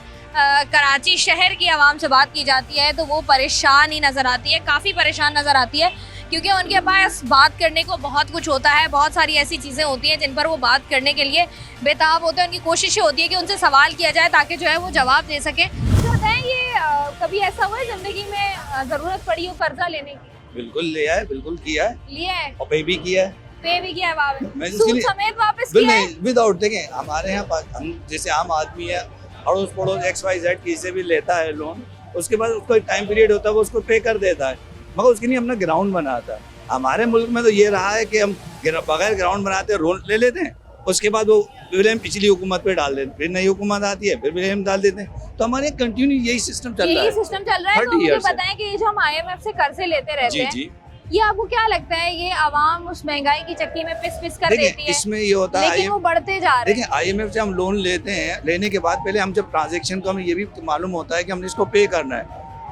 कराची शहर की आवाम से बात की जाती है तो वो परेशान ही नज़र आती है, काफ़ी परेशान नज़र आती है, क्योंकि उनके पास बात करने को बहुत कुछ होता है, बहुत सारी ऐसी चीज़ें होती हैं जिन पर वो बात करने के लिए बेताब होते हैं। उनकी कोशिशें होती है कि उनसे सवाल किया जाए ताकि जो है वो जवाब दे सकें। तो बताएं, ये कभी ऐसा हुआ है ज़िंदगी में ज़रूरत पड़ी हो कर्जा लेने की? बिल्कुल लिया है, बिल्कुल किया है, लिया है और पे भी किया है। पे भी किया है, मैं सूद जिसके लिए समेत वापस किया है? विदाउट। देखें हमारे यहाँ हम जैसे आम आदमी है, अड़ोस पड़ोस XYZ किसी से भी लेता है लोन, उसके बाद उसको एक टाइम पीरियड होता है वो उसको पे कर देता है, मगर उसके लिए अपना ग्राउंड बनाता है। हमारे मुल्क में तो ये रहा है कि हम बगैर ग्राउंड बनाते लोन ले लेते हैं, उसके बाद वो ब्लेम पिछली हुकूमत पे डाल देते हैं, फिर नई हुकूमत आती है फिर ब्लेम डाल देते हैं। तो हमारे कंटिन्यू यही सिस्टम चल रहा है। यही सिस्टम चल रहा है। तो मुझे बताएं कि ये जो हम IMF से कर्जे लेते रहते हैं, ये आपको क्या लगता है, ये आवाम उस महंगाई की चक्की में पिस कर देती है? इसमें ये होता है लेकिन वो बढ़ते जा रहे हैं। देखिए IMF से हम लोन लेते हैं, लेने के बाद पहले हम जब ट्रांजैक्शन को हमें ये भी मालूम होता है कि हमने इसको पे करना है,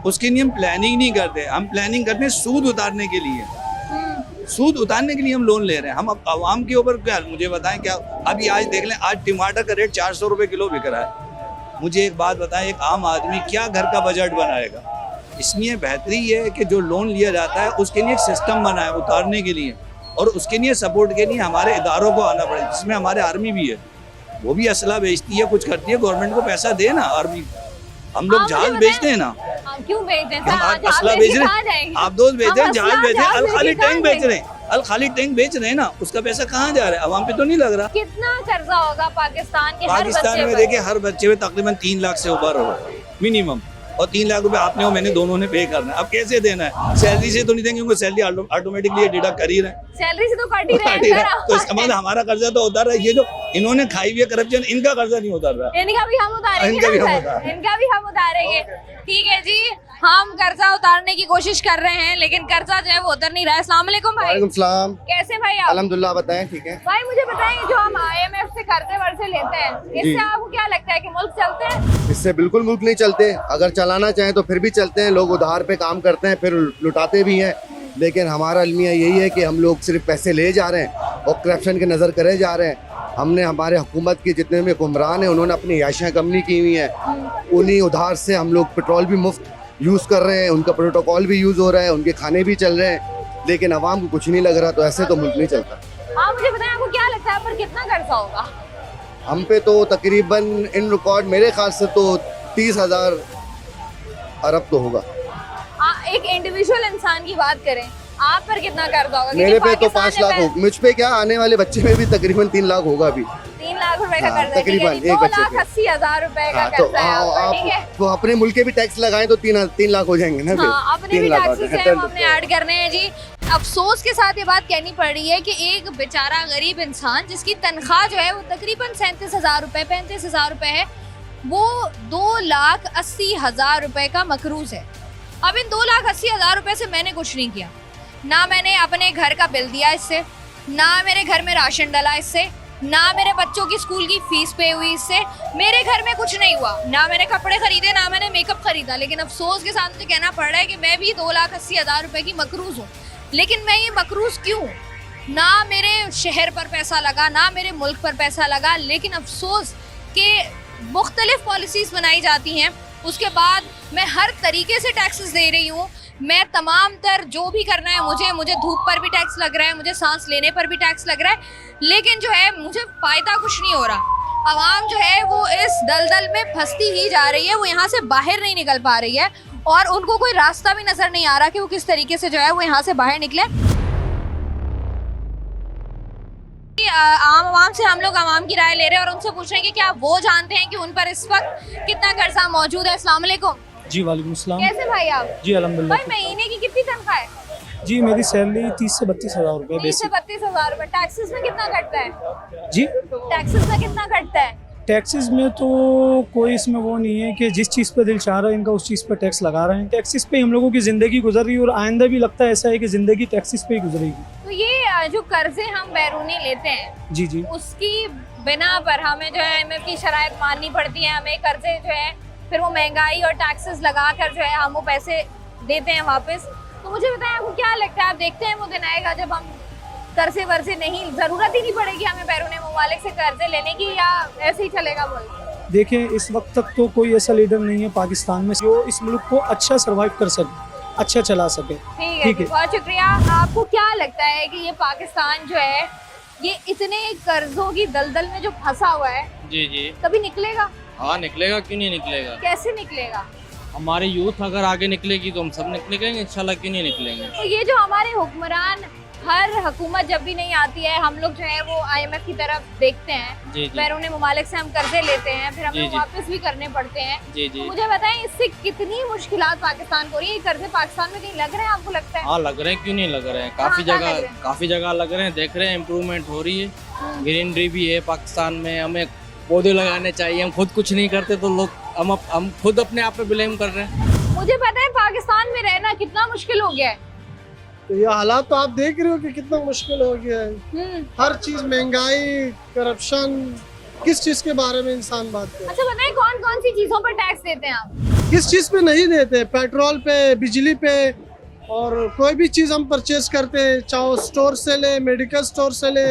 उसके लिए हम प्लानिंग नहीं करते, हम प्लानिंग करते हैं सूद उतारने के लिए। सूद उतारने के लिए हम लोन ले रहे हैं। हम अब आवाम के ऊपर क्या, मुझे बताएं क्या, अभी आज देख लें, आज टमाटर का रेट 400 रुपये किलो बिक रहा है। मुझे एक बात बताएं, एक आम आदमी क्या घर का बजट बनाएगा? इसमें बेहतरी ये है कि जो लोन लिया जाता है उसके लिए एक सिस्टम बना है उतारने के लिए, और उसके लिए सपोर्ट के लिए हमारे इदारों को आना पड़े, जिसमें हमारे आर्मी भी है, वो भी असला बेचती है, कुछ करती है, गवर्नमेंट को पैसा दे ना आर्मी। हम लोग जहाज बेचते हैं ना, हम क्यों बेचते हैं? हम जहाज असला बेच बेच के रहे कहाँ हैं, जाएंगे? आप दोस्त बेच रहे हैं, हम जहाज असला बेच रहे हैं, जहाज अल खाली बेच के टैंक कहाँ बेच रहे हैं, अल खाली टैंक बेच रहे हैं ना, उसका पैसा कहाँ जा रहा है? अवाम पे तो नहीं लग रहा। कितना कर्जा होगा पाकिस्तान के हर पाकिस्तान बच्चे में पर? देखिए हर बच्चे में तकरीबन 3 लाख से ऊपर होगा मिनिमम, और 3 लाख रुपए आपने और मैंने दोनों ने पे करना है। अब कैसे देना है? सैलरी से तो नहीं देंगे, उनको सैलरी ऑटोमेटिकली डिडक्ट कर ही रहे हैं, सैलरी से तो कट ही रहे काट ही रहे हैं। हैं तो इसका मतलब हमारा कर्जा तो उतर रहा है। ये जो इन्होंने खाई हुई है करप्शन, इनका कर्जा नहीं उतर रहा। इनका भी हम उतारेंगे इनका भी ना हम सर? उतारेंगे। इनका भी हम उतारेंगे। ठीक है जी, हम कर्जा उतारने की कोशिश कर रहे हैं, लेकिन कर्जा जो है वो उतर नहीं रहा है। अस्सलाम वालेकुम भाई। वालेकुम सलाम। कैसे भाई आप? अल्हम्दुलिल्लाह, बताएं ठीक है। भाई मुझे बताएं, जो हम IMF से कर्जे वर्जे लेते हैं, जी। इससे आपको क्या लगता है कि मुल्क चलते हैं? इससे बिल्कुल मुल्क नहीं चलते। अगर चलाना चाहें तो फिर भी चलते हैं, लोग उधार पे काम करते हैं, फिर लुटाते भी हैं। लेकिन हमारा अलमिया यही है कि हम लोग सिर्फ पैसे ले जा रहे हैं और करप्शन के नज़र करे जा रहे हैं। हमने हमारे हुकूमत के जितने भी हुक्मरान हैं, उन्होंने अपनी याशियाँ कम नहीं की हुई हैं। उन्हीं उधार से हम लोग पेट्रोल भी मुफ्त यूज़ कर रहे हैं, उनका प्रोटोकॉल भी यूज़ हो रहा है, उनके खाने भी चल रहे हैं, लेकिन आवाम को कुछ नहीं लग रहा। तो ऐसे तो मुल्क नहीं चलता। आप मुझे बताएं, आपको क्या लगता है पर कितना कर्जा होगा? हम पे तो तकरीबन इन रिकॉर्ड मेरे ख्याल से तो 30,000 अरब तो होगा। एक इंडिविजुअल इंसान की बात करें, आप पर कितना कर्जा होगा? मेरे पे तो पाकिस्तान 5 ने लाख हो, मुझ पे क्या आने वाले बच्चे में भी तकरीबन 3 लाख होगा अभी। 3 लाख रुपए का हाँ, कर्जा है, ठीक है तकरीबन जी, एक बच्चे पे। 2,80,000 रुपए का हाँ, तो कर्जा है आपका, ठीक है? आप तो अपने मुल्क के भी टैक्स लगाएं तो 3 लाख हो जाएंगे ना। हाँ, अपने 3 भी लाख टैक्सेस हैं, हम अपने ऐड करने हैं जी। अफसोस के साथ ये बात कहनी पड़ रही है कि एक बेचारा गरीब इंसान जिसकी तनख्वाह जो है वो तकरीबन 37,000 रुपए 35,000 रुपए है, वो 2,80,000 रुपए का मकरूज है। अब इन 2,80,000 रुपए से मैंने कुछ नहीं किया, ना मैंने अपने घर का बिल दिया इससे, ना मेरे घर में राशन डला इससे, ना मेरे बच्चों की स्कूल की फीस पे हुई इससे, मेरे घर में कुछ नहीं हुआ, ना मैंने कपड़े खरीदे, ना मैंने मेकअप खरीदा। लेकिन अफसोस के साथ मुझे कहना पड़ रहा है कि मैं भी 2,80,000 रुपए की मकरूज हूँ। लेकिन मैं ये मकरूज क्यों? ना मेरे शहर पर पैसा लगा, ना मेरे मुल्क पर पैसा लगा, लेकिन अफसोस कि मुख्तलिफ पॉलिसीज़ बनाई जाती हैं, उसके बाद मैं हर तरीके से टैक्सेस दे रही हूँ। मैं तमाम तर जो भी करना है, मुझे धूप पर भी टैक्स लग रहा है, मुझे सांस लेने पर भी टैक्स लग रहा है, लेकिन जो है मुझे फ़ायदा कुछ नहीं हो रहा। आवाम जो है वो इस दलदल में फंसती ही जा रही है, वो यहाँ से बाहर नहीं निकल पा रही है, और उनको कोई रास्ता भी नज़र नहीं आ रहा कि वो किस तरीके से जो है वो यहाँ से बाहर निकले। आवाम से हम लोग आवाम की राय ले रहे हैं और उनसे पूछ रहे हैं कि क्या वो जानते हैं कि उन पर इस वक्त कितना कर्जा मौजूद है। अस्सलाम वालेकुम। जी वालेकुम सलाम। कैसे भाई आप? जी अल्हम्दुलिल्लाह। भाई महीने की कितनी तनख्वाह है? जी मेरी सैलरी 30 से 32,000 रुपए 30 से बेसिक। 32,000 रुपए। टैक्सेस में कितना कटता है? जी टैक्सेस में कितना कटता है? टैक्सेस में तो कोई इसमें वो नहीं है कि जिस चीज़ पे दिल चाह रहा है इनका उस चीज़ पे टैक्स लगा रहे हैं। टैक्सेस पे हम लोगों की ज़िंदगी गुजर रही है और आइंदा भी लगता है ऐसा है कि ज़िंदगी टैक्सेस पे ही गुजरेगी। तो ये जो कर्जे हम बैरूनी लेते हैं, जी जी, उसकी बिना पर हमें जो है IMF की शराइत माननी पड़ती है, हमें कर्जे जो है फिर वो महंगाई और टैक्सेस लगा कर जो है हम वो पैसे देते हैं वापस। तो मुझे बताएं, आपको क्या लगता है, आप देखते हैं वो दिन आएगा जब हम कर्जे वर्जे नहीं, ज़रूरत ही नहीं पड़ेगी हमें बैरून ममालिक से कर्जे लेने की, या ऐसे ही चलेगा मुल्क? देखिए इस वक्त तक तो कोई ऐसा लीडर नहीं है पाकिस्तान में जो इस मुल्क को अच्छा सर्वाइव कर सके, अच्छा चला सके। ठीक है, बहुत शुक्रिया। आपको क्या लगता है कि ये पाकिस्तान जो है ये इतने कर्जों की दलदल में जो फंसा हुआ है, जी जी, कभी निकलेगा? हाँ निकलेगा, क्यों नहीं निकलेगा। कैसे निकलेगा? हमारे यूथ अगर आगे निकलेगी तो हम सब निकलेंगे इंशाल्लाह, क्यों नहीं निकलेंगे। तो ये जो हमारे हुक्मरान, हर हुकूमत जब भी नहीं आती है, हम लोग जो है वो IMF की तरफ देखते हैं, जी जी, बैरून ममालिक से हम कर्जे लेते हैं, फिर जी हमें जी, वापस भी करने पड़ते हैं। जी जी, तो मुझे बताएं, इससे कितनी मुश्किलात पाकिस्तान को हो रही है? ये कर्जे पाकिस्तान में कहीं लग रहे हैं, आपको लगता है? हाँ लग रहे हैं, क्यों नहीं लग रहे हैं। कहाँ लग रहे हैं? काफी जगह लग रहे हैं, देख रहे हैं इम्प्रूवमेंट हो रही है। ग्रीनरी भी है पाकिस्तान में, हमें पौधे लगाने चाहिए। हम खुद कुछ नहीं करते तो लोग हम खुद अपने आप पे ब्लेम कर रहे हैं। मुझे पता है पाकिस्तान में रहना कितना मुश्किल हो गया है। तो ये हालात तो आप देख रहे हो कि कितना मुश्किल हो गया है। हर चीज महंगाई, करप्शन, किस चीज के बारे में इंसान बात करे। अच्छा बताएं, कौन कौन सी चीजों पर टैक्स देते हैं आप? किस चीज पे नहीं देते? पेट्रोल पे, बिजली पे, और कोई भी चीज हम परचेज करते हैं, चाहे स्टोर से ले, मेडिकल स्टोर से ले,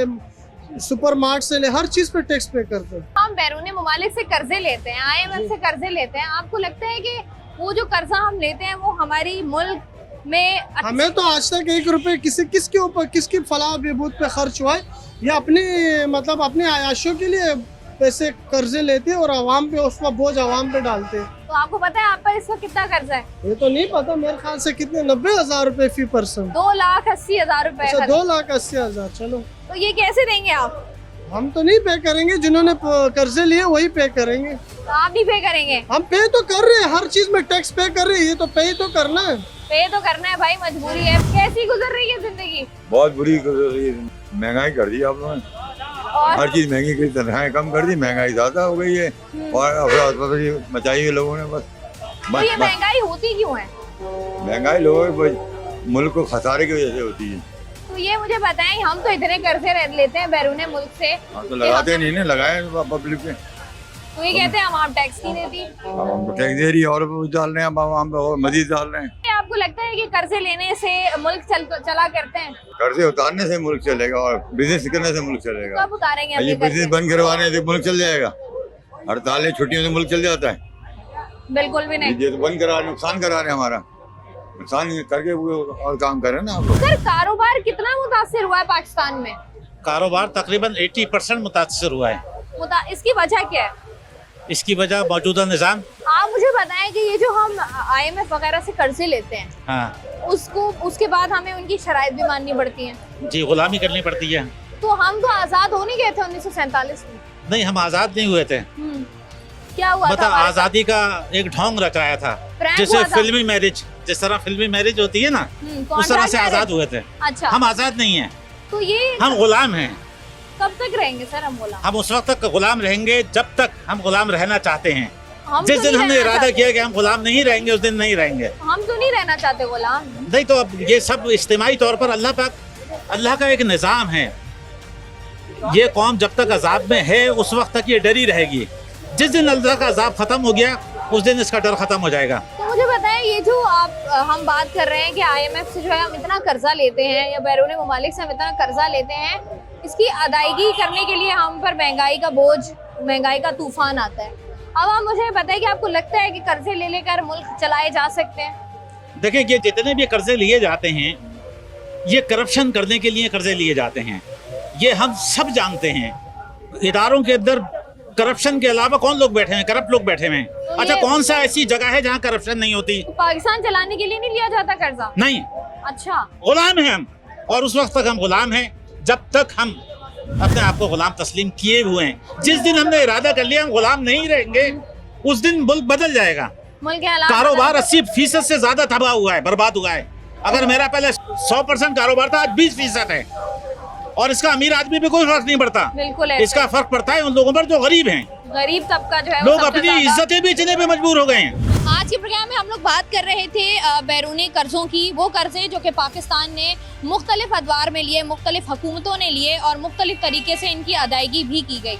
सुपर मार्ट से ले, हर चीज पे टैक्स पे करते हैं। हम बैरून ममालिक से कर्जे लेते हैं, IMF से कर्जे लेते हैं, आपको लगता है कि वो जो कर्जा हम लेते हैं वो हमारी मुल्क में हमें तो आज तक 1 रुपए किसके ऊपर किसकी फलाह बहबूद पे खर्च हुआ है, या अपनी मतलब अपने आयाशों के लिए पैसे कर्जे लेते हैं और आवाम पे उसका बोझ आवाम पे डालते हैं। तो आपको पता है आप पर इसका कितना कर्जा है? ये तो नहीं पता, मेरे ख्याल से कितने 90,000 रुपए फी पर्सन। 2,80,000 रुपए। अच्छा 2,80,000। चलो तो ये कैसे देंगे आप? हम तो नहीं पे करेंगे, जिन्होंने कर्जे लिए वही पे करेंगे। तो आप नहीं पे करेंगे? हम पे तो कर रहे हैं, हर चीज में टैक्स पे कर रहे हैं, ये तो पे तो करना है। पे तो करना है भाई, मजबूरी है। कैसी गुजर रही है जिंदगी? बहुत बुरी गुजर रही है, महंगाई कर दी आप लोगों ने, हर चीज महंगी की, तनख्वाहें कम कर दी, महंगाई ज्यादा हो गई है और अफरा-तफरी मचाई है लोगों ने। बस तो ये महंगाई होती क्यों है? महंगाई लोगों के मुल्क को खसारे की वजह से होती है। तो ये मुझे बताएं, हम तो इतने कर्जे लेते हैं बैरूने मुल्क से, तो लगाते नहीं ना, लगाए पब्लिक पे। तो ये कहते हैं हम टैक्स नहीं देती। हम तो टैक्स दे रही है और डाल रहे हैं, हम पे और मजीद डाल रहे हैं। आपको लगता है कि कर्जे लेने से मुल्क चला करते हैं? कर्जे उतारने से मुल्क चलेगा और बिजनेस करने से मुल्क चलेगा। कब उतारेंगे ये बिजनेस बंद करवाने से मुल्क चल जाएगा, हड़तालें छुट्टियों से मुल्क चल जाता है? बिल्कुल भी नहीं। ये तो बंद करा रहे, नुकसान करा रहे हैं, हमारा नुकसान करके और काम कर रहे हैं ना आप लोग। सर कारोबार कितना मुतासिर हुआ है पाकिस्तान में? कारोबार तकरीबन 80% मुतासिर हुआ है। इसकी वजह क्या है? इसकी वजह मौजूदा निज़ाम। आप मुझे बताएं कि ये जो हम IMF वगैरह से कर्जे लेते हैं, हाँ, उसके बाद हमें उनकी शराइत भी माननी पड़ती है। जी, गुलामी करनी पड़ती है। तो हम तो आजाद हो नहीं गए थे 1947 में? नहीं, हम आजाद नहीं हुए थे। क्या हुआ मतलब था? आजादी का एक ढोंग रचाया था, जैसे फिल्मी मैरिज, जिस तरह फिल्मी मैरिज होती है ना, उस तरह से आजाद हुए थे। अच्छा, हम आजाद नहीं है, तो ये हम गुलाम हैं। कब तक रहेंगे सर हम गुलाम? हम उस वक्त तक गुलाम रहेंगे जब तक हम गुलाम रहना चाहते हैं। जिस तो दिन नहीं हमने रहना इरादा चाहते। किया कि हम गुलाम नहीं रहेंगे, उस दिन नहीं रहेंगे। हम तो नहीं रहना चाहते गुलाम। नहीं तो अब ये सब इज्तिमाई तौर पर अल्लाह का एक निज़ाम है। ये कौम जब तक अजाब में है उस वक्त तक ये डरी रहेगी। जिस दिन अल्लाह का अजाब खत्म हो गया उस दिन इसका डर खत्म हो जाएगा। तो मुझे बताएं, ये जो हम बात कर रहे हैं कि IMF से जो है हम इतना कर्जा लेते हैं या बैरून ममालिक से हम इतना कर्जा लेते हैं, इसकी अदायगी करने के लिए हम पर महंगाई का बोझ, महंगाई का तूफान आता है। अब आप मुझे बताएं कि आपको लगता है कि कर्जे ले लेकर मुल्क चलाए जा सकते हैं? देखिए, ये जितने भी कर्जे लिए जाते हैं ये करप्शन करने के लिए कर्जे लिए जाते हैं, ये हम सब जानते हैं। इदारों के अंदर करप्शन के अलावा कौन लोग बैठे हैं? करप्ट लोग बैठे हुए हैं। तो अच्छा, कौन सा ऐसी जगह है जहाँ करप्शन नहीं होती? तो पाकिस्तान चलाने के लिए नहीं लिया जाता कर्जा? नहीं। अच्छा, गुलाम हैं हम, और उस वक्त तक हम गुलाम हैं जब तक हम अपने आप को गुलाम तस्लीम किए हुए हैं। जिस दिन हमने इरादा कर लिया हम गुलाम नहीं रहेंगे, उस दिन मुल्क बदल जाएगा। मुल्क के हालात कारोबार 80% से ज्यादा तबाह हुआ है, बर्बाद हुआ है। अगर मेरा पहले 100% कारोबार था, आज 20% है, और इसका अमीर आदमी पे कोई फर्क नहीं पड़ता। बिल्कुल, इसका फर्क पड़ता है उन लोगों पर जो गरीब हैं। गरीब तबका जो है वो लोग सबसे अपनी ज्यादा- इज्जतें बेचने पे मजबूर हो गए हैं। आज के प्रोग्राम में हम लोग बात कर रहे थे बैरूनी कर्जों की, वो कर्जे जो कि पाकिस्तान ने मुख्तलिफ अदवार में लिए, मुख्तलिफ हुकूमतों ने लिए और मुख्तलिफ तरीके से इनकी अदायगी भी की गई।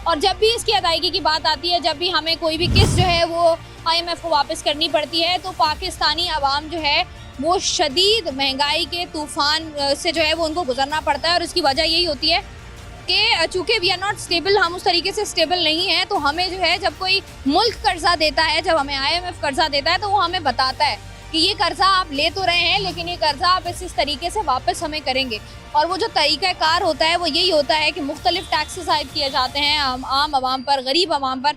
और जब भी इसकी अदायगी की बात आती है, जब भी हमें कोई भी किस्त जो है वो IMF को वापस करनी पड़ती है, तो पाकिस्तानी आवाम जो है वो शदीद महंगाई के तूफान से जो है वो उनको गुजरना पड़ता है। और इसकी वजह यही होती है कि चूँकि वी आर नॉट स्टेबल, हम उस तरीके से स्टेबल नहीं हैं, तो हमें जो है जब कोई मुल्क कर्जा देता है, जब हमें IMF कर्जा देता है, तो वो हमें बताता है कि ये कर्जा आप ले तो रहे हैं, लेकिन ये कर्जा आप इस तरीके से वापस हमें करेंगे। और वो जो तरीक़ाकार होता है वो यही होता है कि मुख्तलिफ टैक्सेस आयद किए जाते हैं आम आवाम पर, गरीब आवाम पर,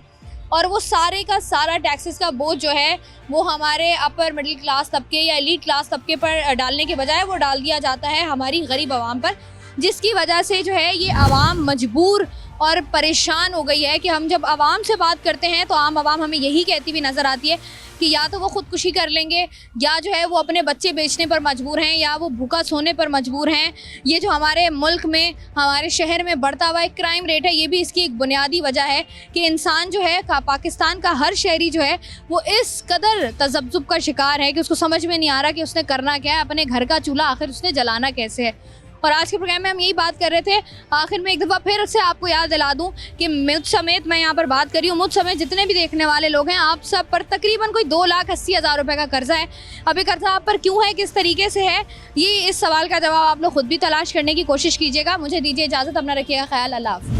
और वो सारे का सारा टैक्सेस का बोझ जो है वो हमारे अपर मिडिल क्लास तबके या एलीट क्लास तबके पर डालने के बजाय वो डाल दिया जाता है हमारी गरीब आवाम पर, जिसकी वजह से जो है ये आवाम मजबूर और परेशान हो गई है। कि हम जब आवाम से बात करते हैं तो आम आवाम हमें यही कहती हुई नज़र आती है कि या तो वो ख़ुदकुशी कर लेंगे, या जो है वो अपने बच्चे बेचने पर मजबूर हैं, या वो भूखा सोने पर मजबूर हैं। ये जो हमारे मुल्क में, हमारे शहर में बढ़ता हुआ एक क्राइम रेट है, ये भी इसकी एक बुनियादी वजह है कि इंसान जो है पाकिस्तान का हर शहरी जो है वो इस कदर तज़ब्ज़ुब का शिकार है कि उसको समझ में नहीं आ रहा कि उसने करना क्या है, अपने घर का चूल्हा आखिर उसने जलाना कैसे है। और आज के प्रोग्राम में हम यही बात कर रहे थे। आखिर में एक दफ़ा फिर से आपको याद दिला दूं कि मुझ समेत, मैं यहाँ पर बात करी हूँ, मुझ समेत जितने भी देखने वाले लोग हैं, आप सब पर तकरीबन कोई 2,80,000 रुपये का कर्जा है। अब ये कर्जा आप पर क्यों है, किस तरीके से है, ये इस सवाल का जवाब आप लोग खुद भी तलाश करने की कोशिश कीजिएगा। मुझे दीजिए इजाज़त, अपना रखिएगा ख्याल। अल्लाह हाफ़िज़।